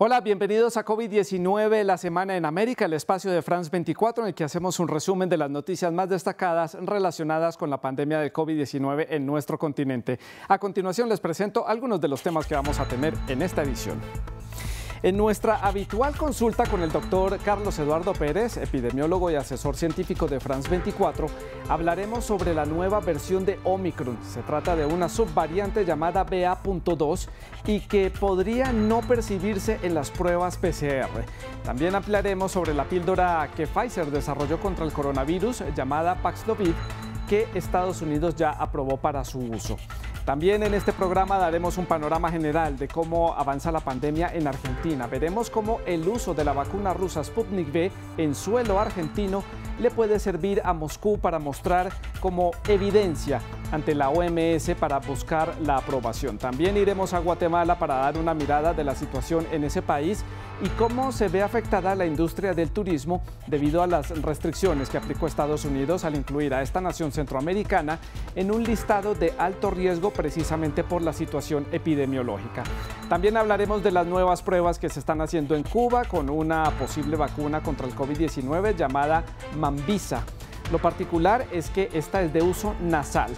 Hola, bienvenidos a COVID-19, la semana en América, el espacio de France 24, en el que hacemos un resumen de las noticias más destacadas relacionadas con la pandemia de COVID-19 en nuestro continente. A continuación les presento algunos de los temas que vamos a tener en esta edición. En nuestra habitual consulta con el doctor Carlos Eduardo Pérez, epidemiólogo y asesor científico de France 24, hablaremos sobre la nueva versión de Omicron. Se trata de una subvariante llamada BA.2 y que podría no percibirse en las pruebas PCR. También hablaremos sobre la píldora que Pfizer desarrolló contra el coronavirus llamada Paxlovid, que Estados Unidos ya aprobó para su uso. También en este programa daremos un panorama general de cómo avanza la pandemia en Argentina. Veremos cómo el uso de la vacuna rusa Sputnik V en suelo argentino le puede servir a Moscú para mostrar como evidencia ante la OMS para buscar la aprobación. También iremos a Guatemala para dar una mirada de la situación en ese país y cómo se ve afectada la industria del turismo debido a las restricciones que aplicó Estados Unidos al incluir a esta nación centroamericana en un listado de alto riesgo precisamente por la situación epidemiológica. También hablaremos de las nuevas pruebas que se están haciendo en Cuba con una posible vacuna contra el COVID-19 llamada Mambisa. Lo particular es que esta es de uso nasal.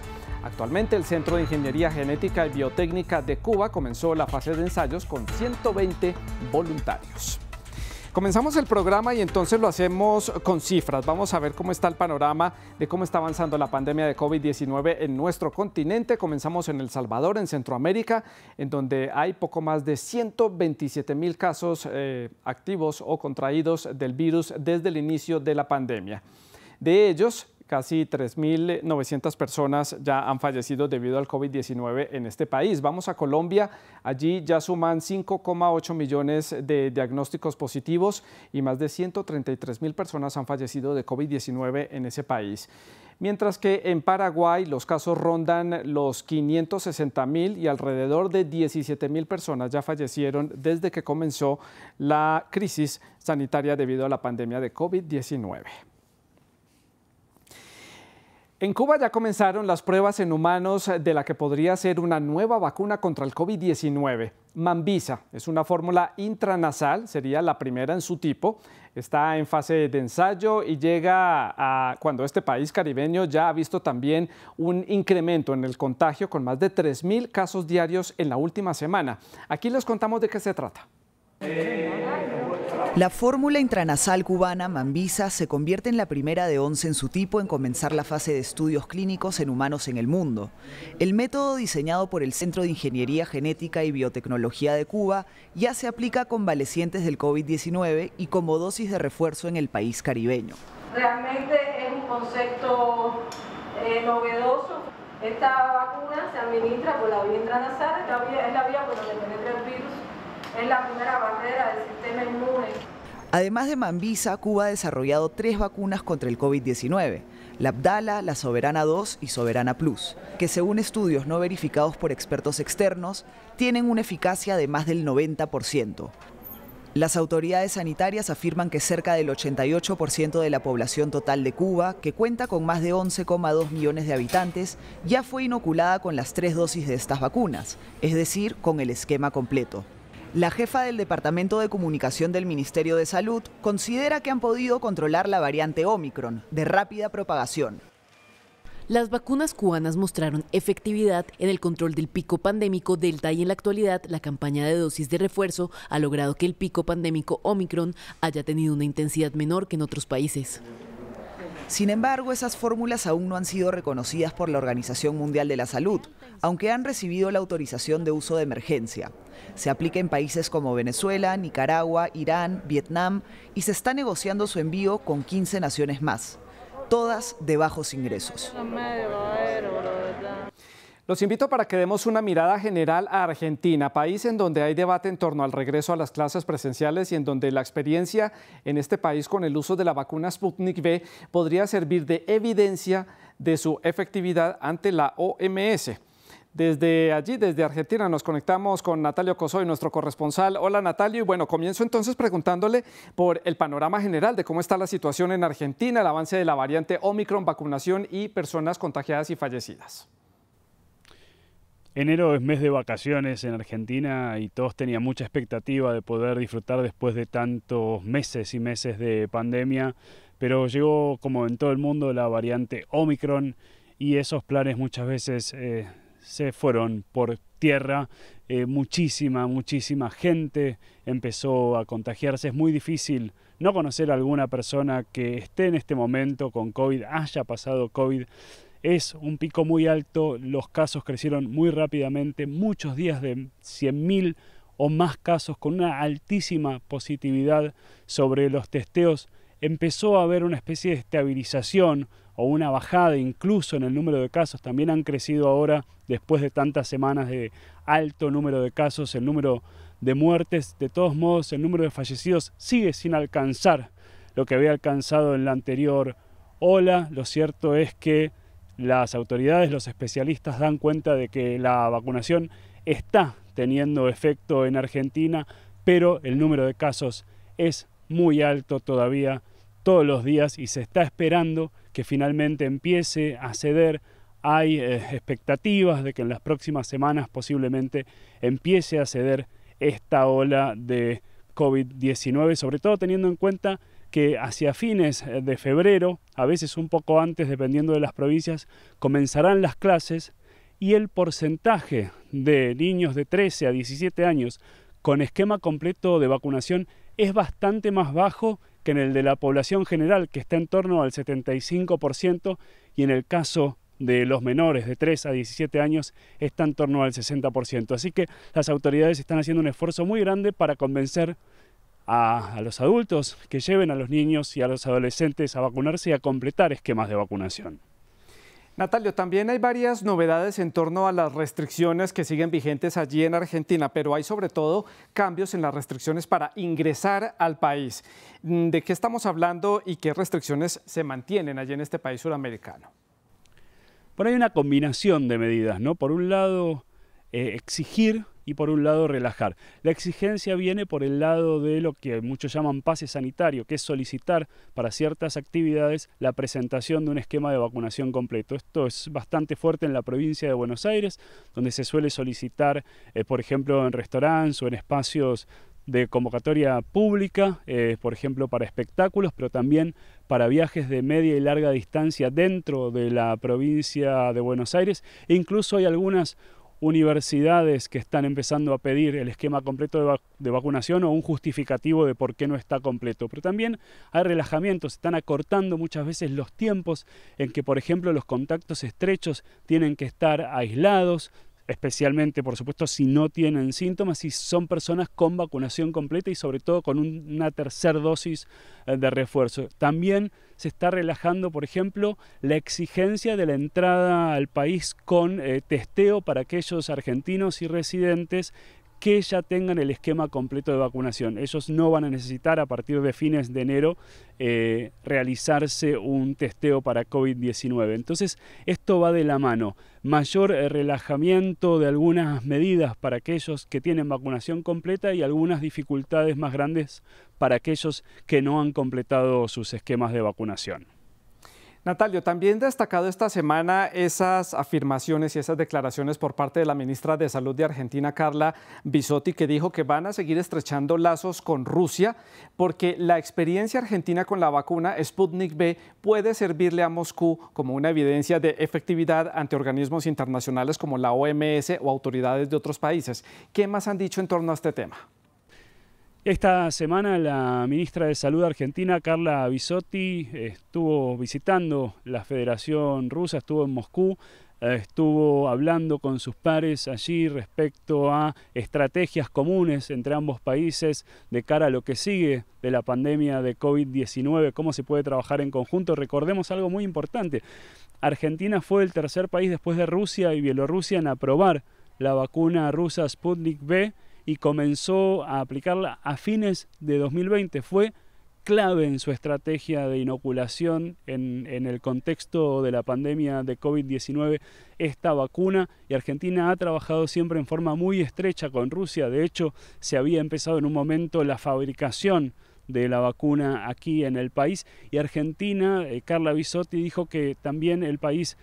Actualmente el Centro de Ingeniería Genética y Biotécnica de Cuba comenzó la fase de ensayos con 120 voluntarios. Comenzamos el programa y entonces lo hacemos con cifras. Vamos a ver cómo está el panorama de cómo está avanzando la pandemia de COVID-19 en nuestro continente. Comenzamos en El Salvador, en Centroamérica, en donde hay poco más de 127,000 casos activos o contraídos del virus desde el inicio de la pandemia. De ellos, casi 3.900 personas ya han fallecido debido al COVID-19 en este país. Vamos a Colombia, allí ya suman 5,8 millones de diagnósticos positivos y más de 133,000 personas han fallecido de COVID-19 en ese país. Mientras que en Paraguay los casos rondan los 560,000 y alrededor de 17,000 personas ya fallecieron desde que comenzó la crisis sanitaria debido a la pandemia de COVID-19. En Cuba ya comenzaron las pruebas en humanos de la que podría ser una nueva vacuna contra el COVID-19. Mambisa es una fórmula intranasal, sería la primera en su tipo. Está en fase de ensayo y llega cuando este país caribeño ya ha visto también un incremento en el contagio con más de 3,000 casos diarios en la última semana. Aquí les contamos de qué se trata. La fórmula intranasal cubana Mambisa se convierte en la primera de 11 en su tipo en comenzar la fase de estudios clínicos en humanos en el mundo. El método diseñado por el Centro de Ingeniería Genética y Biotecnología de Cuba ya se aplica a convalecientes del COVID-19 y como dosis de refuerzo en el país caribeño. Realmente es un concepto novedoso. Esta vacuna se administra por la vía intranasal, es la vía por donde penetra el virus. Es la primera barrera del sistema inmune. Además de Mambisa, Cuba ha desarrollado 3 vacunas contra el COVID-19, la Abdala, la Soberana 2 y Soberana Plus, que según estudios no verificados por expertos externos, tienen una eficacia de más del 90%. Las autoridades sanitarias afirman que cerca del 88% de la población total de Cuba, que cuenta con más de 11,2 millones de habitantes, ya fue inoculada con las 3 dosis de estas vacunas, es decir, con el esquema completo. La jefa del Departamento de Comunicación del Ministerio de Salud considera que han podido controlar la variante Omicron, de rápida propagación. Las vacunas cubanas mostraron efectividad en el control del pico pandémico Delta y en la actualidad la campaña de dosis de refuerzo ha logrado que el pico pandémico Omicron haya tenido una intensidad menor que en otros países. Sin embargo, esas fórmulas aún no han sido reconocidas por la Organización Mundial de la Salud, aunque han recibido la autorización de uso de emergencia. Se aplica en países como Venezuela, Nicaragua, Irán, Vietnam y se está negociando su envío con 15 naciones más, todas de bajos ingresos. Los invito para que demos una mirada general a Argentina, país en donde hay debate en torno al regreso a las clases presenciales y en donde la experiencia en este país con el uso de la vacuna Sputnik V podría servir de evidencia de su efectividad ante la OMS. Desde allí, desde Argentina, nos conectamos con Natalio Cosoy, nuestro corresponsal. Hola, Natalio. Y bueno, comienzo entonces preguntándole por el panorama general de cómo está la situación en Argentina, el avance de la variante Omicron, vacunación y personas contagiadas y fallecidas. Enero es mes de vacaciones en Argentina y todos tenían mucha expectativa de poder disfrutar después de tantos meses y meses de pandemia, pero llegó, como en todo el mundo, la variante Omicron y esos planes muchas veces se fueron por tierra. Muchísima gente empezó a contagiarse. Es muy difícil no conocer a alguna persona que esté en este momento con COVID, haya pasado COVID. Es un pico muy alto, los casos crecieron muy rápidamente, muchos días de 100.000 o más casos con una altísima positividad sobre los testeos. Empezó a haber una especie de estabilización o una bajada incluso en el número de casos. También han crecido ahora, después de tantas semanas de alto número de casos, el número de muertes. De todos modos, el número de fallecidos sigue sin alcanzar lo que había alcanzado en la anterior ola. Lo cierto es que las autoridades, los especialistas dan cuenta de que la vacunación está teniendo efecto en Argentina, pero el número de casos es muy alto todavía todos los días y se está esperando que finalmente empiece a ceder. Hay expectativas de que en las próximas semanas posiblemente empiece a ceder esta ola de COVID-19, sobre todo teniendo en cuenta que hacia fines de febrero, a veces un poco antes, dependiendo de las provincias, comenzarán las clases y el porcentaje de niños de 13 a 17 años con esquema completo de vacunación es bastante más bajo que en el de la población general, que está en torno al 75%, y en el caso de los menores de 3 a 17 años está en torno al 60%. Así que las autoridades están haciendo un esfuerzo muy grande para convencer a los adultos que lleven a los niños y a los adolescentes a vacunarse y a completar esquemas de vacunación. Natalio, también hay varias novedades en torno a las restricciones que siguen vigentes allí en Argentina, pero hay sobre todo cambios en las restricciones para ingresar al país. ¿De qué estamos hablando y qué restricciones se mantienen allí en este país suramericano? Bueno, hay una combinación de medidas, ¿no? Por un lado, exigir y por un lado relajar. La exigencia viene por el lado de lo que muchos llaman pase sanitario, que es solicitar para ciertas actividades la presentación de un esquema de vacunación completo. Esto es bastante fuerte en la provincia de Buenos Aires, donde se suele solicitar, por ejemplo, en restaurantes o en espacios de convocatoria pública, por ejemplo para espectáculos, pero también para viajes de media y larga distancia dentro de la provincia de Buenos Aires. E incluso hay algunas universidades que están empezando a pedir el esquema completo de vacunación o un justificativo de por qué no está completo. Pero también hay relajamientos, se están acortando muchas veces los tiempos en que, por ejemplo, los contactos estrechos tienen que estar aislados, especialmente, por supuesto, si no tienen síntomas, si son personas con vacunación completa y sobre todo con una tercera dosis de refuerzo. También se está relajando, por ejemplo, la exigencia de la entrada al país con testeo para aquellos argentinos y residentes que ya tengan el esquema completo de vacunación. Ellos no van a necesitar a partir de fines de enero realizarse un testeo para COVID-19. Entonces, esto va de la mano. Mayor relajamiento de algunas medidas para aquellos que tienen vacunación completa y algunas dificultades más grandes para aquellos que no han completado sus esquemas de vacunación. Natalio, también destacado esta semana esas afirmaciones y esas declaraciones por parte de la ministra de Salud de Argentina, Carla Bisotti, que dijo que van a seguir estrechando lazos con Rusia porque la experiencia argentina con la vacuna Sputnik V puede servirle a Moscú como una evidencia de efectividad ante organismos internacionales como la OMS o autoridades de otros países. ¿Qué más han dicho en torno a este tema? Esta semana la ministra de Salud argentina, Carla Bisotti, estuvo visitando la Federación Rusa, estuvo en Moscú, estuvo hablando con sus pares allí respecto a estrategias comunes entre ambos países de cara a lo que sigue de la pandemia de COVID-19, cómo se puede trabajar en conjunto. Recordemos algo muy importante, Argentina fue el tercer país después de Rusia y Bielorrusia en aprobar la vacuna rusa Sputnik V, y comenzó a aplicarla a fines de 2020. Fue clave en su estrategia de inoculación en el contexto de la pandemia de COVID-19 esta vacuna, y Argentina ha trabajado siempre en forma muy estrecha con Rusia. De hecho, se había empezado en un momento la fabricación de la vacuna aquí en el país, y Argentina, Carla Bisotti dijo que también el país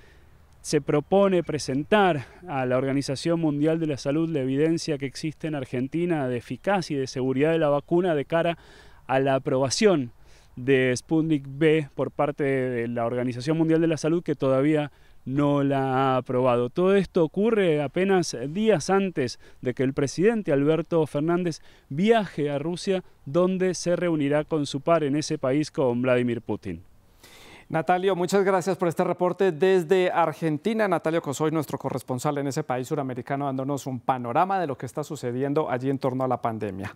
se propone presentar a la Organización Mundial de la Salud la evidencia que existe en Argentina de eficacia y de seguridad de la vacuna de cara a la aprobación de Sputnik V por parte de la Organización Mundial de la Salud, que todavía no la ha aprobado. Todo esto ocurre apenas días antes de que el presidente Alberto Fernández viaje a Rusia, donde se reunirá con su par en ese país, con Vladimir Putin. Natalio, muchas gracias por este reporte desde Argentina. Natalio Cosoy, nuestro corresponsal en ese país suramericano, dándonos un panorama de lo que está sucediendo allí en torno a la pandemia.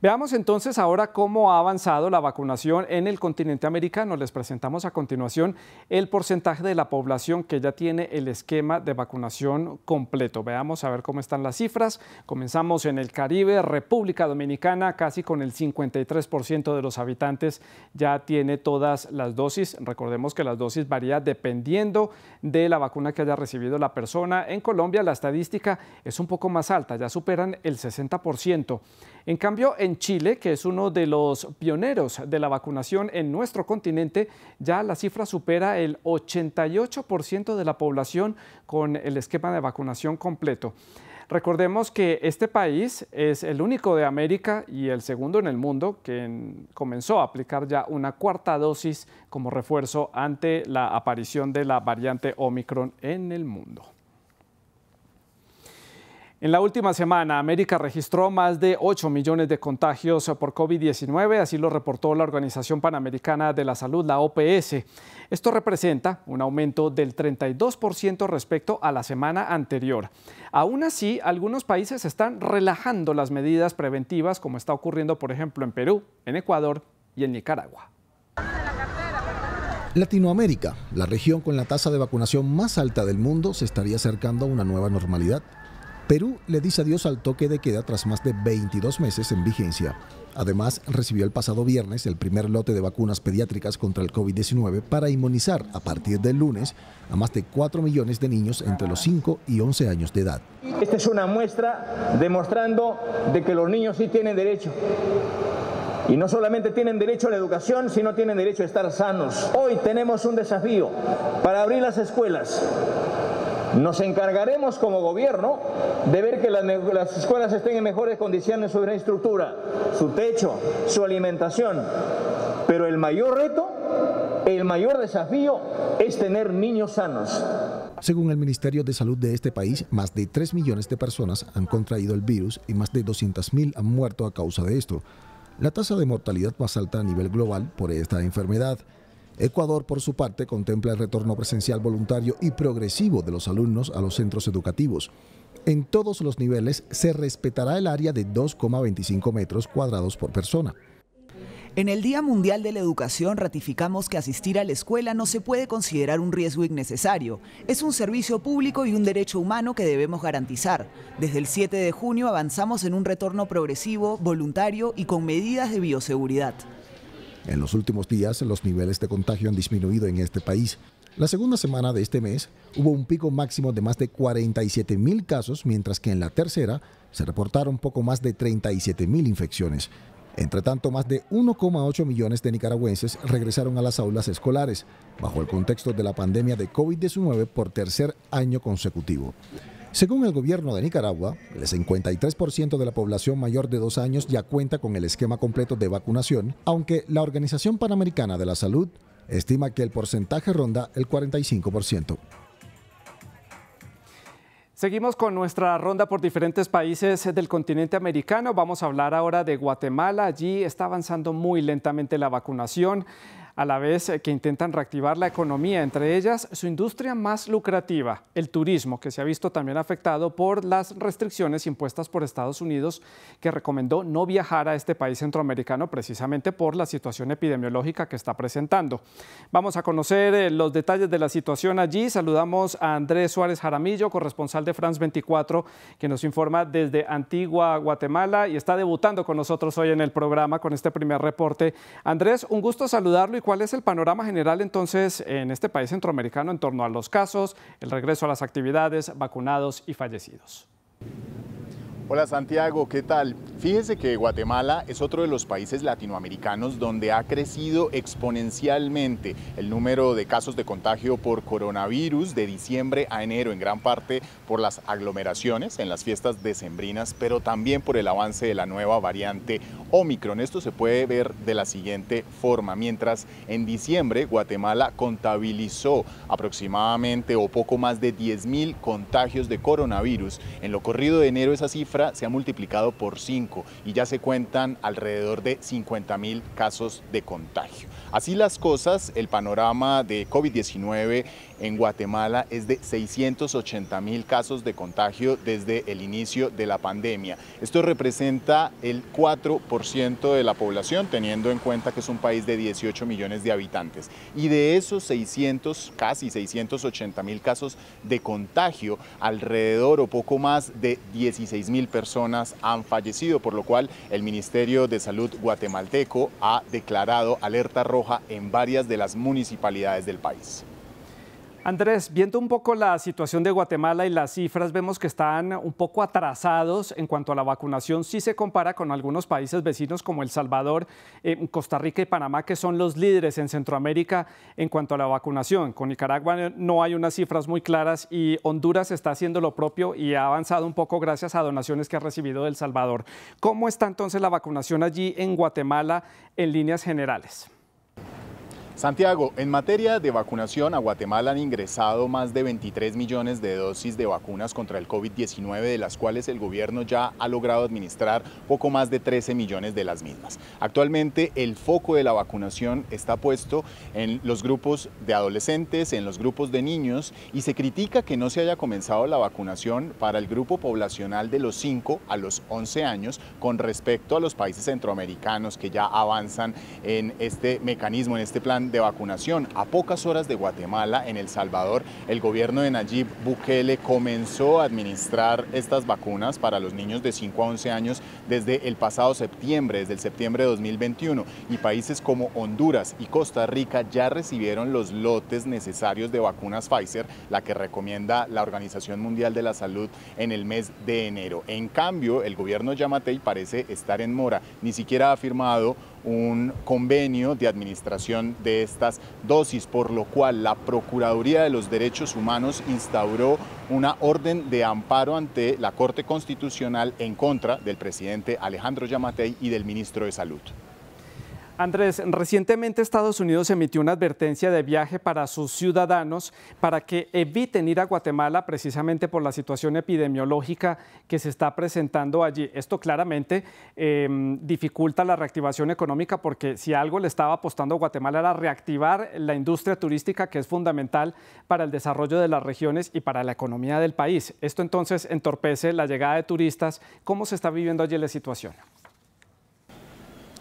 Veamos entonces ahora cómo ha avanzado la vacunación en el continente americano. Les presentamos a continuación el porcentaje de la población que ya tiene el esquema de vacunación completo. Veamos a ver cómo están las cifras. Comenzamos en el Caribe, República Dominicana, casi con el 53% de los habitantes ya tiene todas las dosis. Recordemos que las dosis varían dependiendo de la vacuna que haya recibido la persona. En Colombia la estadística es un poco más alta, ya superan el 60%. En cambio, en Chile, que es uno de los pioneros de la vacunación en nuestro continente, ya la cifra supera el 88% de la población con el esquema de vacunación completo. Recordemos que este país es el único de América y el segundo en el mundo que comenzó a aplicar ya una cuarta dosis como refuerzo ante la aparición de la variante Omicron en el mundo. En la última semana, América registró más de 8 millones de contagios por COVID-19, así lo reportó la Organización Panamericana de la Salud, la OPS. Esto representa un aumento del 32% respecto a la semana anterior. Aún así, algunos países están relajando las medidas preventivas, como está ocurriendo, por ejemplo, en Perú, en Ecuador y en Nicaragua. Latinoamérica, la región con la tasa de vacunación más alta del mundo, se estaría acercando a una nueva normalidad. Perú le dice adiós al toque de queda tras más de 22 meses en vigencia. Además, recibió el pasado viernes el primer lote de vacunas pediátricas contra el COVID-19 para inmunizar a partir del lunes a más de 4 millones de niños entre los 5 y 11 años de edad. Esta es una muestra demostrando de que los niños sí tienen derecho. Y no solamente tienen derecho a la educación, sino tienen derecho a estar sanos. Hoy tenemos un desafío para abrir las escuelas. Nos encargaremos como gobierno de ver que las escuelas estén en mejores condiciones, su infraestructura, su techo, su alimentación. Pero el mayor reto, el mayor desafío es tener niños sanos. Según el Ministerio de Salud de este país, más de 3 millones de personas han contraído el virus y más de 200.000 han muerto a causa de esto. La tasa de mortalidad más alta a nivel global por esta enfermedad. Ecuador, por su parte, contempla el retorno presencial voluntario y progresivo de los alumnos a los centros educativos. En todos los niveles se respetará el área de 2,25 metros cuadrados por persona. En el Día Mundial de la Educación ratificamos que asistir a la escuela no se puede considerar un riesgo innecesario. Es un servicio público y un derecho humano que debemos garantizar. Desde el 7 de junio avanzamos en un retorno progresivo, voluntario y con medidas de bioseguridad. En los últimos días, los niveles de contagio han disminuido en este país. La segunda semana de este mes hubo un pico máximo de más de 47.000 casos, mientras que en la tercera se reportaron poco más de 37.000 infecciones. Entre tanto, más de 1,8 millones de nicaragüenses regresaron a las aulas escolares, bajo el contexto de la pandemia de COVID-19 por tercer año consecutivo. Según el gobierno de Nicaragua, el 53% de la población mayor de 2 años ya cuenta con el esquema completo de vacunación, aunque la Organización Panamericana de la Salud estima que el porcentaje ronda el 45%. Seguimos con nuestra ronda por diferentes países del continente americano. Vamos a hablar ahora de Guatemala. Allí está avanzando muy lentamente la vacunación, a la vez que intentan reactivar la economía, entre ellas su industria más lucrativa, el turismo, que se ha visto también afectado por las restricciones impuestas por Estados Unidos, que recomendó no viajar a este país centroamericano precisamente por la situación epidemiológica que está presentando. Vamos a conocer los detalles de la situación allí. Saludamos a Andrés Suárez Jaramillo, corresponsal de France 24, que nos informa desde Antigua, Guatemala, y está debutando con nosotros hoy en el programa con este primer reporte. Andrés, un gusto saludarlo. ¿Y cuál es el panorama general entonces en este país centroamericano en torno a los casos, el regreso a las actividades, vacunados y fallecidos? Hola Santiago, ¿qué tal? Fíjese que Guatemala es otro de los países latinoamericanos donde ha crecido exponencialmente el número de casos de contagio por coronavirus de diciembre a enero, en gran parte por las aglomeraciones en las fiestas decembrinas, pero también por el avance de la nueva variante Omicron. Esto se puede ver de la siguiente forma. Mientras en diciembre Guatemala contabilizó aproximadamente o poco más de 10.000 contagios de coronavirus, en lo corrido de enero esa cifra se ha multiplicado por 5 y ya se cuentan alrededor de 50.000 casos de contagio. Así las cosas, el panorama de COVID-19 en Guatemala es de 680.000 casos de contagio desde el inicio de la pandemia. Esto representa el 4% de la población, teniendo en cuenta que es un país de 18 millones de habitantes. Y de esos casi 680.000 casos de contagio, alrededor o poco más de 16.000 personas han fallecido, por lo cual el Ministerio de Salud guatemalteco ha declarado alerta roja en varias de las municipalidades del país. Andrés, viendo un poco la situación de Guatemala y las cifras, vemos que están un poco atrasados en cuanto a la vacunación si se compara con algunos países vecinos como El Salvador, Costa Rica y Panamá, que son los líderes en Centroamérica en cuanto a la vacunación. Con Nicaragua no hay unas cifras muy claras y Honduras está haciendo lo propio y ha avanzado un poco gracias a donaciones que ha recibido de El Salvador. ¿Cómo está entonces la vacunación allí en Guatemala en líneas generales? Santiago, en materia de vacunación, a Guatemala han ingresado más de 23 millones de dosis de vacunas contra el COVID-19, de las cuales el gobierno ya ha logrado administrar poco más de 13 millones de las mismas. Actualmente el foco de la vacunación está puesto en los grupos de adolescentes, en los grupos de niños, y se critica que no se haya comenzado la vacunación para el grupo poblacional de los 5 a los 11 años con respecto a los países centroamericanos que ya avanzan en este mecanismo, en este plan de vacunación. A pocas horas de Guatemala, en El Salvador, el gobierno de Nayib Bukele comenzó a administrar estas vacunas para los niños de 5 a 11 años desde el pasado septiembre, desde el septiembre de 2021, y países como Honduras y Costa Rica ya recibieron los lotes necesarios de vacunas Pfizer, la que recomienda la Organización Mundial de la Salud en el mes de enero. En cambio, el gobierno Yamatei parece estar en mora, ni siquiera ha firmado un convenio de administración de estas dosis, por lo cual la Procuraduría de los Derechos Humanos instauró una orden de amparo ante la Corte Constitucional en contra del presidente Alejandro Yamatei y del ministro de Salud. Andrés, recientemente Estados Unidos emitió una advertencia de viaje para sus ciudadanos para que eviten ir a Guatemala precisamente por la situación epidemiológica que se está presentando allí. Esto claramente dificulta la reactivación económica porque si algo le estaba apostando a Guatemala era reactivar la industria turística, que es fundamental para el desarrollo de las regiones y para la economía del país. Esto entonces entorpece la llegada de turistas. ¿Cómo se está viviendo allí la situación?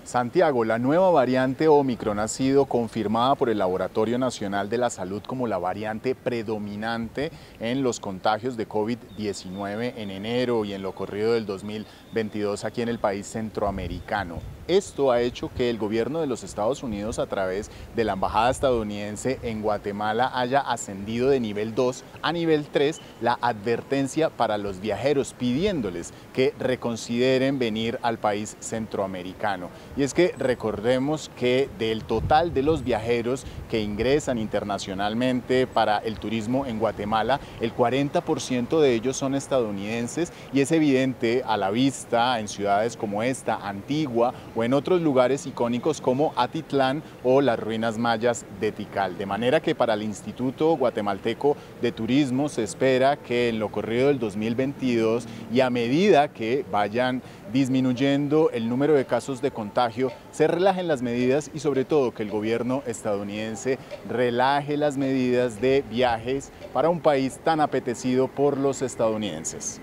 Santiago, la nueva variante Omicron ha sido confirmada por el Laboratorio Nacional de la Salud como la variante predominante en los contagios de COVID-19 en enero y en lo corrido del 2022 aquí en el país centroamericano. Esto ha hecho que el gobierno de los Estados Unidos, a través de la embajada estadounidense en Guatemala, haya ascendido de nivel 2 a nivel 3 la advertencia para los viajeros, pidiéndoles que reconsideren venir al país centroamericano. Y es que recordemos que del total de los viajeros que ingresan internacionalmente para el turismo en Guatemala, el 40% de ellos son estadounidenses, y es evidente a la vista en ciudades como esta, Antigua, o en otros lugares icónicos como Atitlán o las ruinas mayas de Tikal. De manera que para el Instituto Guatemalteco de Turismo se espera que en lo corrido del 2022 y a medida que vayan disminuyendo el número de casos de contagio, se relajen las medidas y sobre todo que el gobierno estadounidense relaje las medidas de viajes para un país tan apetecido por los estadounidenses.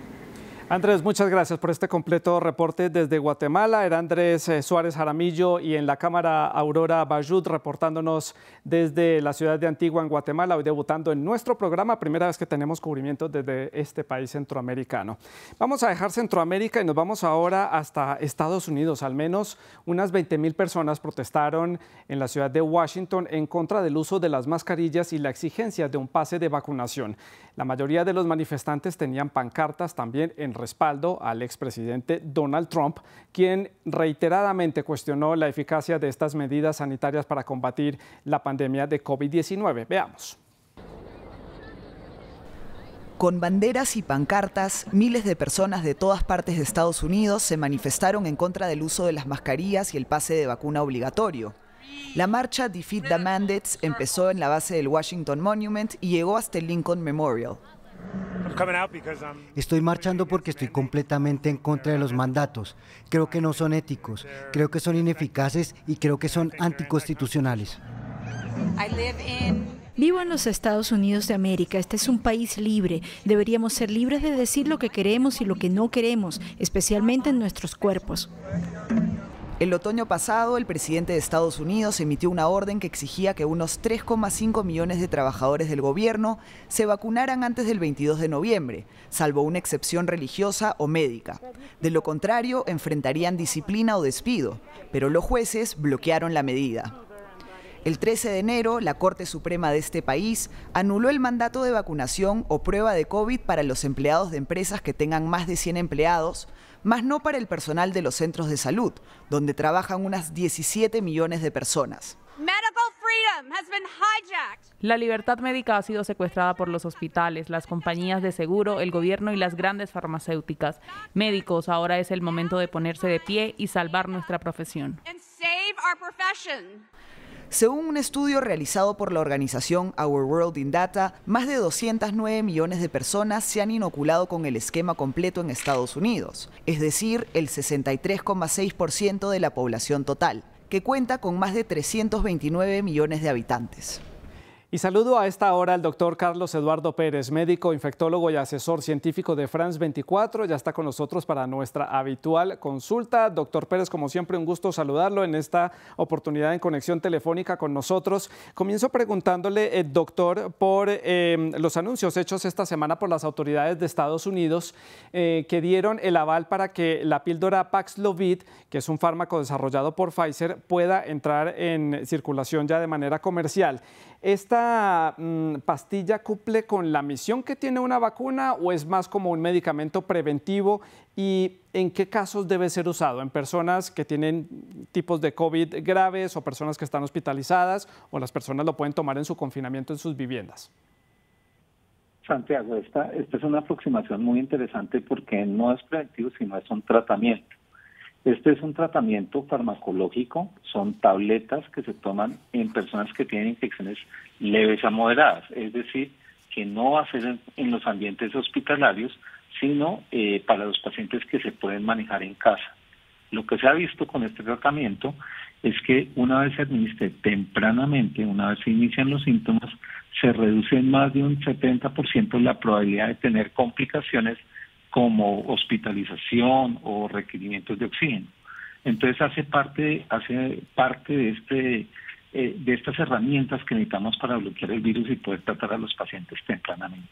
Andrés, muchas gracias por este completo reporte desde Guatemala. Era Andrés Suárez Jaramillo, y en la cámara Aurora Bayud reportándonos desde la ciudad de Antigua en Guatemala, hoy debutando en nuestro programa, primera vez que tenemos cubrimiento desde este país centroamericano. Vamos a dejar Centroamérica y nos vamos ahora hasta Estados Unidos. Al menos unas 20.000 personas protestaron en la ciudad de Washington en contra del uso de las mascarillas y la exigencia de un pase de vacunación. La mayoría de los manifestantes tenían pancartas también en respaldo al expresidente Donald Trump, quien reiteradamente cuestionó la eficacia de estas medidas sanitarias para combatir la pandemia de COVID-19. Veamos. Con banderas y pancartas, miles de personas de todas partes de Estados Unidos se manifestaron en contra del uso de las mascarillas y el pase de vacuna obligatorio. La marcha Defeat the Mandates empezó en la base del Washington Monument y llegó hasta el Lincoln Memorial. Estoy marchando porque estoy completamente en contra de los mandatos. Creo que no son éticos, creo que son ineficaces y creo que son anticonstitucionales. Vivo en los Estados Unidos de América. Este es un país libre. Deberíamos ser libres de decir lo que queremos y lo que no queremos, especialmente en nuestros cuerpos. El otoño pasado, el presidente de Estados Unidos emitió una orden que exigía que unos 3,5 millones de trabajadores del gobierno se vacunaran antes del 22 de noviembre, salvo una excepción religiosa o médica. De lo contrario, enfrentarían disciplina o despido, pero los jueces bloquearon la medida. El 13 de enero, la Corte Suprema de este país anuló el mandato de vacunación o prueba de COVID para los empleados de empresas que tengan más de 100 empleados, más no para el personal de los centros de salud, donde trabajan unas 17 millones de personas. La libertad médica ha sido secuestrada por los hospitales, las compañías de seguro, el gobierno y las grandes farmacéuticas. Médicos, ahora es el momento de ponerse de pie y salvar nuestra profesión. Según un estudio realizado por la organización Our World in Data, más de 209 millones de personas se han inoculado con el esquema completo en Estados Unidos, es decir, el 63,6% de la población total, que cuenta con más de 329 millones de habitantes. Y saludo a esta hora al doctor Carlos Eduardo Pérez, médico, infectólogo y asesor científico de France 24. Ya está con nosotros para nuestra habitual consulta. Doctor Pérez, como siempre, un gusto saludarlo en esta oportunidad en conexión telefónica con nosotros. Comienzo preguntándole, doctor, por los anuncios hechos esta semana por las autoridades de Estados Unidos que dieron el aval para que la píldora Paxlovid, que es un fármaco desarrollado por Pfizer, pueda entrar en circulación ya de manera comercial. ¿Esta pastilla cumple con la misión que tiene una vacuna o es más como un medicamento preventivo? ¿Y en qué casos debe ser usado? ¿En personas que tienen tipos de COVID graves o personas que están hospitalizadas, o las personas lo pueden tomar en su confinamiento en sus viviendas? Santiago, esta es una aproximación muy interesante porque no es preventivo, sino es un tratamiento. Este es un tratamiento farmacológico, son tabletas que se toman en personas que tienen infecciones leves a moderadas, es decir, que no va a ser en los ambientes hospitalarios, sino para los pacientes que se pueden manejar en casa. Lo que se ha visto con este tratamiento es que una vez se administre tempranamente, una vez se inician los síntomas, se reduce en más de un 70% la probabilidad de tener complicaciones como hospitalización o requerimientos de oxígeno. Entonces hace parte de estas herramientas que necesitamos para bloquear el virus y poder tratar a los pacientes tempranamente.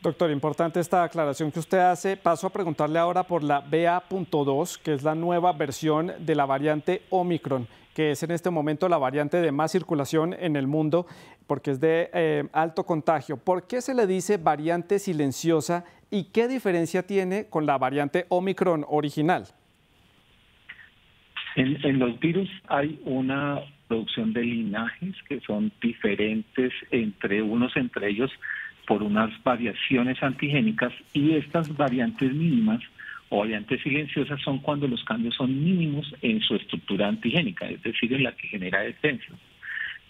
Doctor, importante esta aclaración que usted hace. Paso a preguntarle ahora por la BA.2, que es la nueva versión de la variante Omicron, que es en este momento la variante de más circulación en el mundo, porque es de alto contagio. ¿Por qué se le dice variante silenciosa y qué diferencia tiene con la variante Omicron original? En los virus hay una producción de linajes que son diferentes entre ellos por unas variaciones antigénicas, y estas variantes mínimas o variantes silenciosas son cuando los cambios son mínimos en su estructura antigénica, es decir, en la que genera defensas.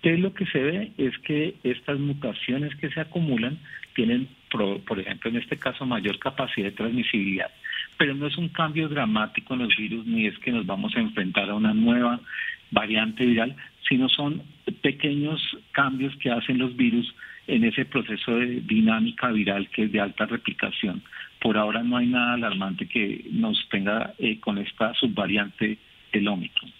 Entonces lo que se ve es que estas mutaciones que se acumulan tienen, por ejemplo, en este caso, mayor capacidad de transmisibilidad. Pero no es un cambio dramático en los virus, ni es que nos vamos a enfrentar a una nueva variante viral, sino son pequeños cambios que hacen los virus en ese proceso de dinámica viral que es de alta replicación. Por ahora no hay nada alarmante que nos tenga con esta subvariante del Omicron.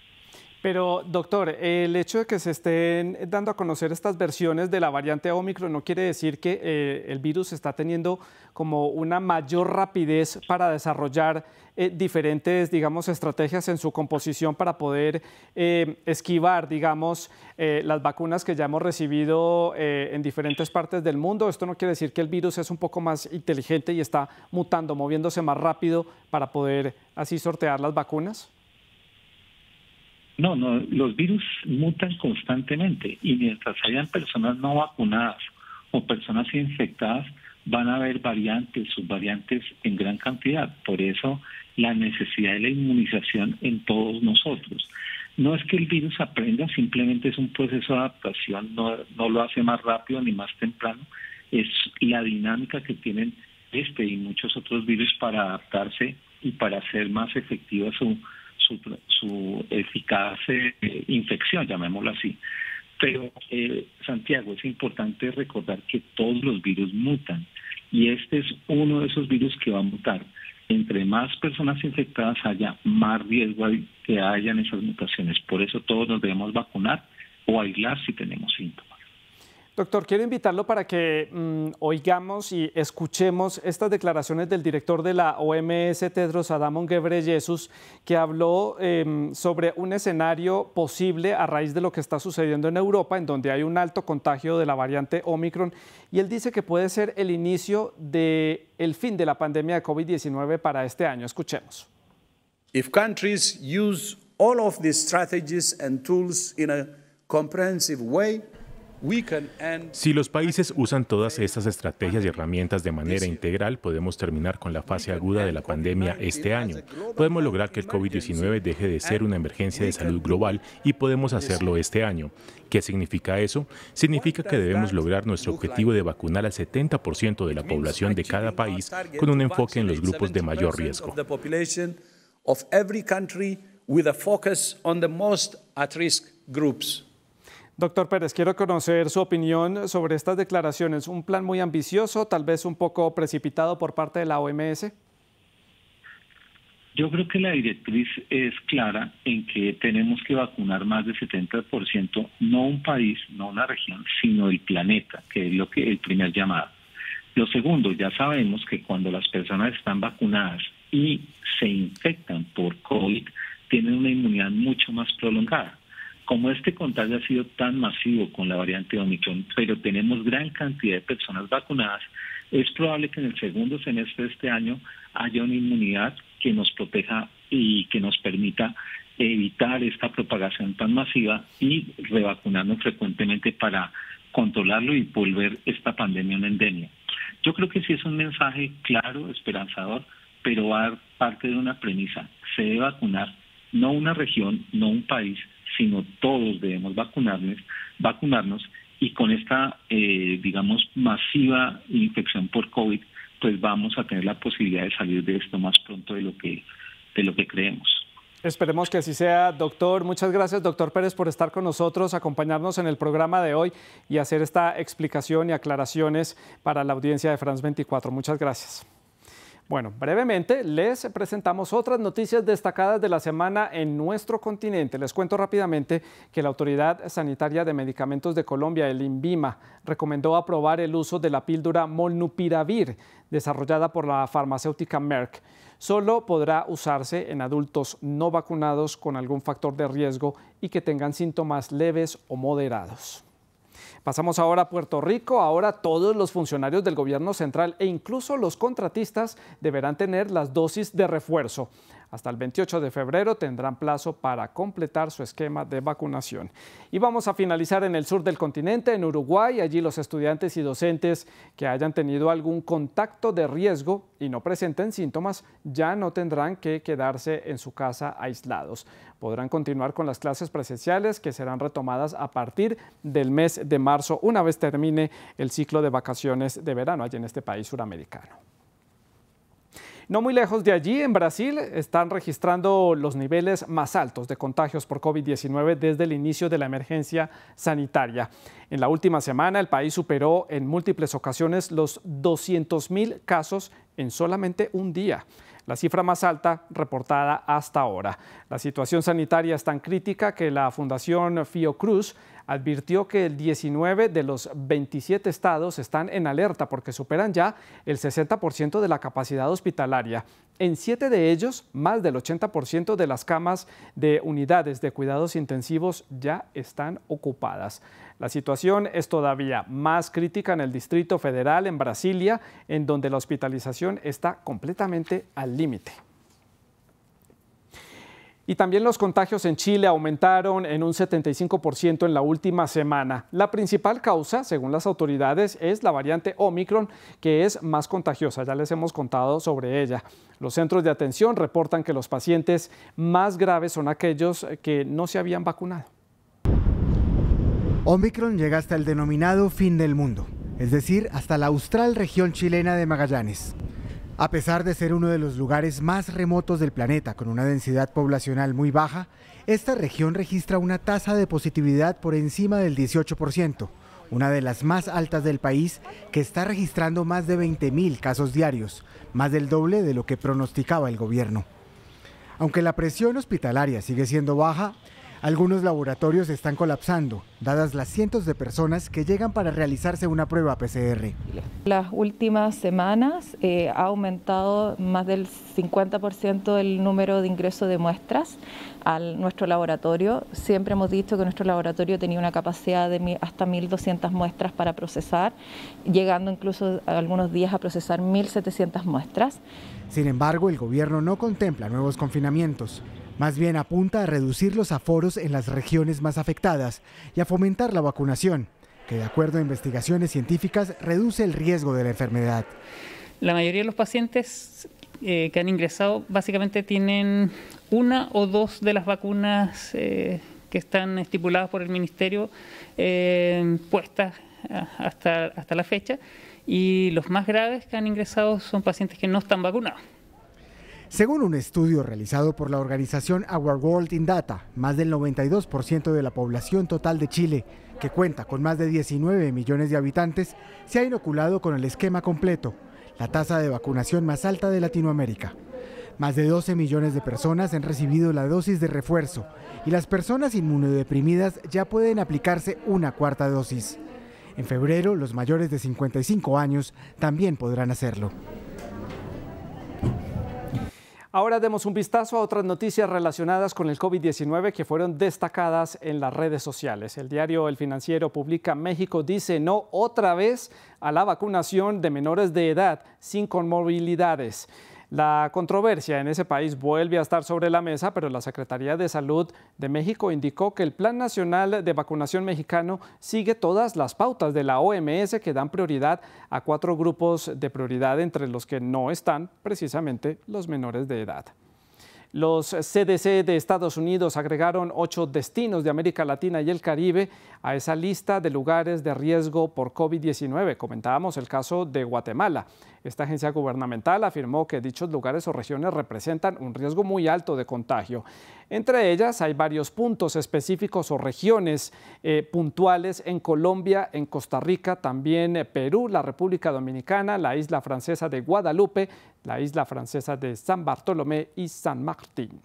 Pero, doctor, el hecho de que se estén dando a conocer estas versiones de la variante Omicron no quiere decir que el virus está teniendo como una mayor rapidez para desarrollar diferentes, digamos, estrategias en su composición para poder esquivar, digamos, las vacunas que ya hemos recibido en diferentes partes del mundo. Esto no quiere decir que el virus es un poco más inteligente y está mutando, moviéndose más rápido para poder así sortear las vacunas. No, los virus mutan constantemente y mientras hayan personas no vacunadas o personas infectadas, van a haber variantes, subvariantes en gran cantidad. Por eso la necesidad de la inmunización en todos nosotros. No es que el virus aprenda, simplemente es un proceso de adaptación, no lo hace más rápido ni más temprano, es la dinámica que tienen este y muchos otros virus para adaptarse y para hacer más efectiva su eficaz infección, llamémoslo así. Pero, Santiago, es importante recordar que todos los virus mutan y este es uno de esos virus que va a mutar. Entre más personas infectadas haya, más riesgo hay que hayan esas mutaciones. Por eso todos nos debemos vacunar o aislar si tenemos síntomas. Doctor, quiero invitarlo para que oigamos y escuchemos estas declaraciones del director de la OMS, Tedros Adhanom Ghebreyesus, que habló sobre un escenario posible a raíz de lo que está sucediendo en Europa, en donde hay un alto contagio de la variante Omicron, y él dice que puede ser el inicio del fin de la pandemia de COVID-19 para este año. Escuchemos. If countries use all of these strategies and tools in a comprehensive way, si los países usan todas estas estrategias y herramientas de manera integral, podemos terminar con la fase aguda de la pandemia este año. Podemos lograr que el COVID-19 deje de ser una emergencia de salud global y podemos hacerlo este año. ¿Qué significa eso? Significa que debemos lograr nuestro objetivo de vacunar al 70% de la población de cada país con un enfoque en los grupos de mayor riesgo. Doctor Pérez, quiero conocer su opinión sobre estas declaraciones. ¿Un plan muy ambicioso, tal vez un poco precipitado por parte de la OMS? Yo creo que la directriz es clara en que tenemos que vacunar más del 70%, no un país, no una región, sino el planeta, que es lo que el primer llamado. Lo segundo, ya sabemos que cuando las personas están vacunadas y se infectan por COVID, tienen una inmunidad mucho más prolongada. Como este contagio ha sido tan masivo con la variante Omicron, pero tenemos gran cantidad de personas vacunadas, es probable que en el segundo semestre de este año haya una inmunidad que nos proteja y que nos permita evitar esta propagación tan masiva y revacunarnos frecuentemente para controlarlo y volver esta pandemia una endemia. Yo creo que sí es un mensaje claro, esperanzador, pero va a dar parte de una premisa. Se debe vacunar, no una región, no un país, sino todos debemos vacunarnos y con esta, digamos, masiva infección por COVID, pues vamos a tener la posibilidad de salir de esto más pronto de lo que creemos. Esperemos que así sea, doctor. Muchas gracias, doctor Pérez, por estar con nosotros, acompañarnos en el programa de hoy y hacer esta explicación y aclaraciones para la audiencia de France 24. Muchas gracias. Bueno, brevemente les presentamos otras noticias destacadas de la semana en nuestro continente. Les cuento rápidamente que la Autoridad Sanitaria de Medicamentos de Colombia, el INVIMA, recomendó aprobar el uso de la píldora Molnupiravir, desarrollada por la farmacéutica Merck. Solo podrá usarse en adultos no vacunados con algún factor de riesgo y que tengan síntomas leves o moderados. Pasamos ahora a Puerto Rico. Ahora todos los funcionarios del gobierno central e incluso los contratistas deberán tener las dosis de refuerzo. Hasta el 28 de febrero tendrán plazo para completar su esquema de vacunación. Y vamos a finalizar en el sur del continente, en Uruguay. Allí los estudiantes y docentes que hayan tenido algún contacto de riesgo y no presenten síntomas ya no tendrán que quedarse en su casa aislados. Podrán continuar con las clases presenciales que serán retomadas a partir del mes de marzo, una vez termine el ciclo de vacaciones de verano allí en este país suramericano. No muy lejos de allí, en Brasil, están registrando los niveles más altos de contagios por COVID-19 desde el inicio de la emergencia sanitaria. En la última semana, el país superó en múltiples ocasiones los 200.000 casos en solamente un día, la cifra más alta reportada hasta ahora. La situación sanitaria es tan crítica que la Fundación Fiocruz advirtió que 19 de los 27 estados están en alerta porque superan ya el 60% de la capacidad hospitalaria. En 7 de ellos, más del 80% de las camas de unidades de cuidados intensivos ya están ocupadas. La situación es todavía más crítica en el Distrito Federal, en Brasilia, en donde la hospitalización está completamente al límite. Y también los contagios en Chile aumentaron en un 75% en la última semana. La principal causa, según las autoridades, es la variante Omicron, que es más contagiosa. Ya les hemos contado sobre ella. Los centros de atención reportan que los pacientes más graves son aquellos que no se habían vacunado. Omicron llega hasta el denominado fin del mundo, es decir, hasta la austral región chilena de Magallanes. A pesar de ser uno de los lugares más remotos del planeta con una densidad poblacional muy baja, esta región registra una tasa de positividad por encima del 18%, una de las más altas del país, que está registrando más de 20.000 casos diarios, más del doble de lo que pronosticaba el gobierno. Aunque la presión hospitalaria sigue siendo baja, algunos laboratorios están colapsando, dadas las cientos de personas que llegan para realizarse una prueba PCR. Las últimas semanas ha aumentado más del 50% el número de ingreso de muestras a nuestro laboratorio. Siempre hemos dicho que nuestro laboratorio tenía una capacidad de hasta 1.200 muestras para procesar, llegando incluso algunos días a procesar 1.700 muestras. Sin embargo, el gobierno no contempla nuevos confinamientos. Más bien apunta a reducir los aforos en las regiones más afectadas y a fomentar la vacunación, que de acuerdo a investigaciones científicas reduce el riesgo de la enfermedad. La mayoría de los pacientes que han ingresado básicamente tienen una o dos de las vacunas que están estipuladas por el Ministerio puestas hasta la fecha, y los más graves que han ingresado son pacientes que no están vacunados. Según un estudio realizado por la organización Our World in Data, más del 92% de la población total de Chile, que cuenta con más de 19 millones de habitantes, se ha inoculado con el esquema completo, la tasa de vacunación más alta de Latinoamérica. Más de 12 millones de personas han recibido la dosis de refuerzo y las personas inmunodeprimidas ya pueden aplicarse una cuarta dosis. En febrero, los mayores de 55 años también podrán hacerlo. Ahora demos un vistazo a otras noticias relacionadas con el COVID-19 que fueron destacadas en las redes sociales. El diario El Financiero publica: México dice no otra vez a la vacunación de menores de edad sin comorbilidades. La controversia en ese país vuelve a estar sobre la mesa, pero la Secretaría de Salud de México indicó que el Plan Nacional de Vacunación mexicano sigue todas las pautas de la OMS que dan prioridad a 4 grupos de prioridad, entre los que no están precisamente los menores de edad. Los CDC de Estados Unidos agregaron 8 destinos de América Latina y el Caribe a esa lista de lugares de riesgo por COVID-19. Comentábamos el caso de Guatemala. Esta agencia gubernamental afirmó que dichos lugares o regiones representan un riesgo muy alto de contagio. Entre ellas hay varios puntos específicos o regiones puntuales en Colombia, en Costa Rica, también Perú, la República Dominicana, la isla francesa de Guadalupe, la isla francesa de San Bartolomé y San Martín.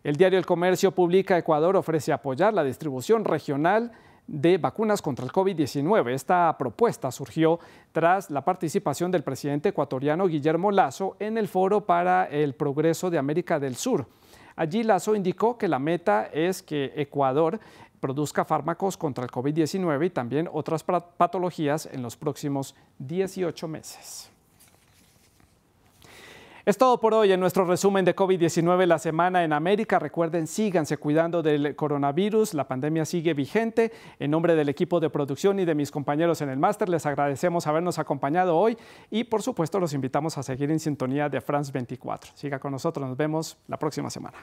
El diario El Comercio publica: Ecuador ofrece apoyar la distribución regional de vacunas contra el COVID-19. Esta propuesta surgió tras la participación del presidente ecuatoriano Guillermo Lasso en el Foro para el Progreso de América del Sur. Allí Lasso indicó que la meta es que Ecuador produzca fármacos contra el COVID-19 y también otras patologías en los próximos 18 meses. Es todo por hoy en nuestro resumen de COVID-19 la semana en América. Recuerden, síganse cuidando del coronavirus, la pandemia sigue vigente. En nombre del equipo de producción y de mis compañeros en el máster, les agradecemos habernos acompañado hoy y por supuesto los invitamos a seguir en sintonía de France 24. Siga con nosotros, nos vemos la próxima semana.